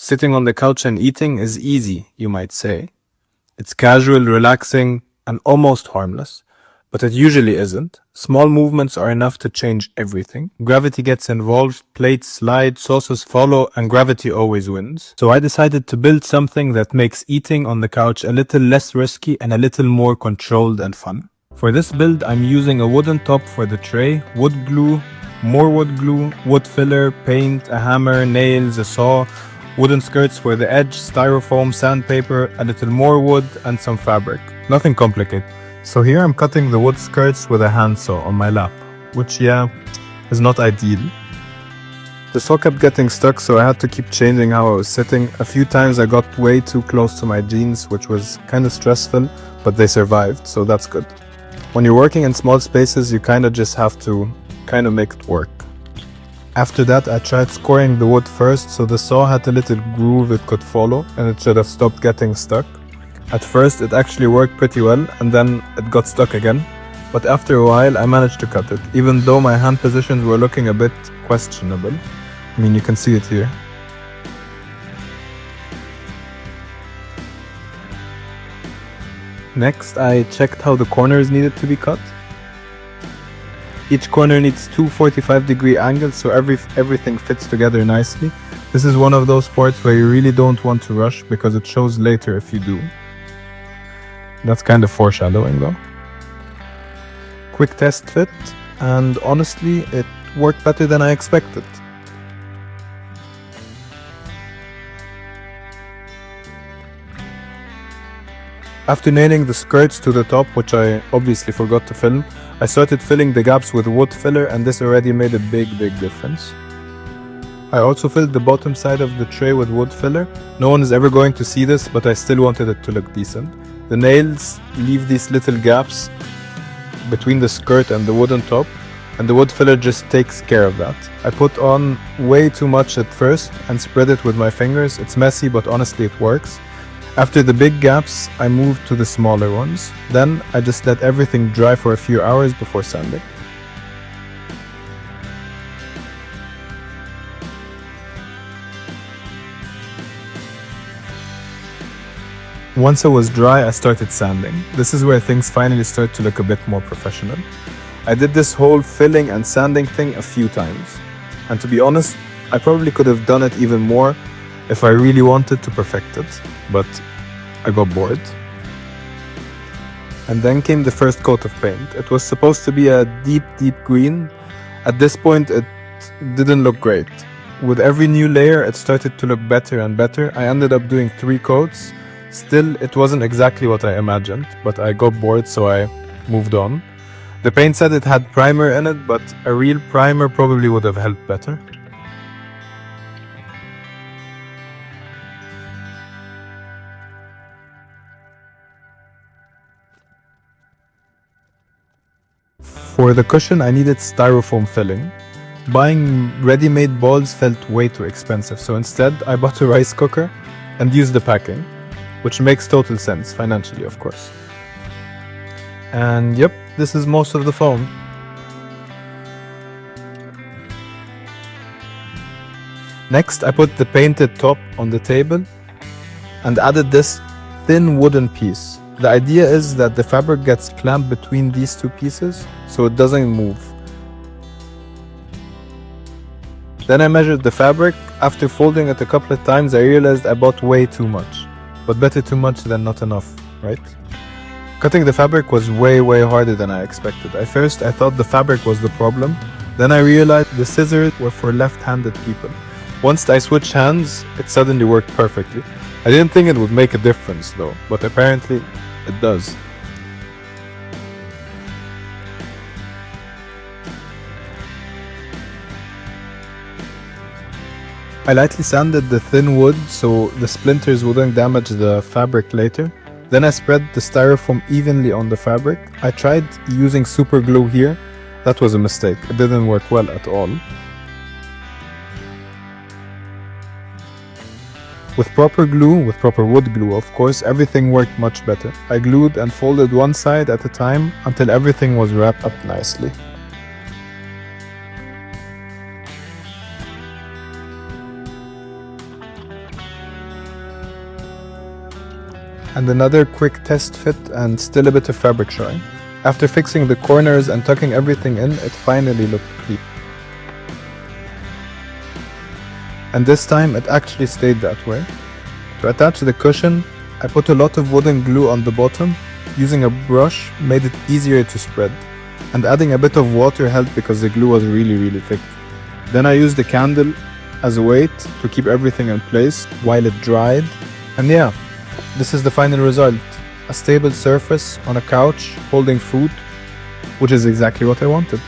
Sitting on the couch and eating is easy, you might say. It's casual, relaxing, and almost harmless. But it usually isn't. Small movements are enough to change everything. Gravity gets involved, plates slide, sauces follow, and gravity always wins. So I decided to build something that makes eating on the couch a little less risky and a little more controlled and fun. For this build, I'm using a wooden top for the tray, wood glue, more wood glue, wood filler, paint, a hammer, nails, a saw, wooden skirts for the edge, styrofoam, sandpaper, a little more wood, and some fabric. Nothing complicated. So here I'm cutting the wood skirts with a handsaw on my lap, which is not ideal. The saw kept getting stuck, so I had to keep changing how I was sitting. A few times I got way too close to my jeans, which was kind of stressful, but they survived, so that's good. When you're working in small spaces, you kind of just have to make it work. After that, I tried scoring the wood first, so the saw had a little groove it could follow, and it should have stopped getting stuck. At first, it actually worked pretty well, and then it got stuck again. But after a while, I managed to cut it, even though my hand positions were looking a bit questionable. I mean, you can see it here. Next, I checked how the corners needed to be cut. Each corner needs two 45-degree angles, so everything fits together nicely. This is one of those parts where you really don't want to rush, because it shows later if you do. That's kind of foreshadowing though. Quick test fit, and honestly, it worked better than I expected. After nailing the skirts to the top, which I obviously forgot to film, I started filling the gaps with wood filler, and this already made a big difference. I also filled the bottom side of the tray with wood filler. No one is ever going to see this, but I still wanted it to look decent. The nails leave these little gaps between the skirt and the wooden top, and the wood filler just takes care of that. I put on way too much at first and spread it with my fingers. It's messy, but honestly it works. After the big gaps, I moved to the smaller ones. Then I just let everything dry for a few hours before sanding. Once it was dry, I started sanding. This is where things finally start to look a bit more professional. I did this whole filling and sanding thing a few times. And to be honest, I probably could have done it even more if I really wanted to perfect it, but I got bored. And then came the first coat of paint. It was supposed to be a deep green. At this point, it didn't look great. With every new layer, it started to look better and better. I ended up doing 3 coats. Still, it wasn't exactly what I imagined, but I got bored, so I moved on. The paint said it had primer in it, but a real primer probably would have helped better. For the cushion, I needed styrofoam filling. Buying ready-made balls felt way too expensive, so instead I bought a rice cooker and used the packing, which makes total sense, financially of course. And yep, this is most of the foam. Next, I put the painted top on the table and added this thin wooden piece. The idea is that the fabric gets clamped between these 2 pieces, so it doesn't move. Then I measured the fabric. After folding it a couple of times, I realized I bought way too much. But better too much than not enough, right? Cutting the fabric was way harder than I expected. At first, I thought the fabric was the problem. Then I realized the scissors were for left-handed people. Once I switched hands, it suddenly worked perfectly. I didn't think it would make a difference though, but apparently it does. I lightly sanded the thin wood so the splinters wouldn't damage the fabric later. Then I spread the styrofoam evenly on the fabric. I tried using super glue here. That was a mistake. It didn't work well at all. With proper glue, with proper wood glue of course, everything worked much better. I glued and folded one side at a time until everything was wrapped up nicely. And another quick test fit and still a bit of fabric showing. After fixing the corners and tucking everything in, it finally looked clean. And this time it actually stayed that way. To attach the cushion, I put a lot of wooden glue on the bottom. Using a brush made it easier to spread, and adding a bit of water helped because the glue was really thick. Then I used a candle as a weight to keep everything in place while it dried. And yeah, this is the final result. A stable surface on a couch holding food, which is exactly what I wanted.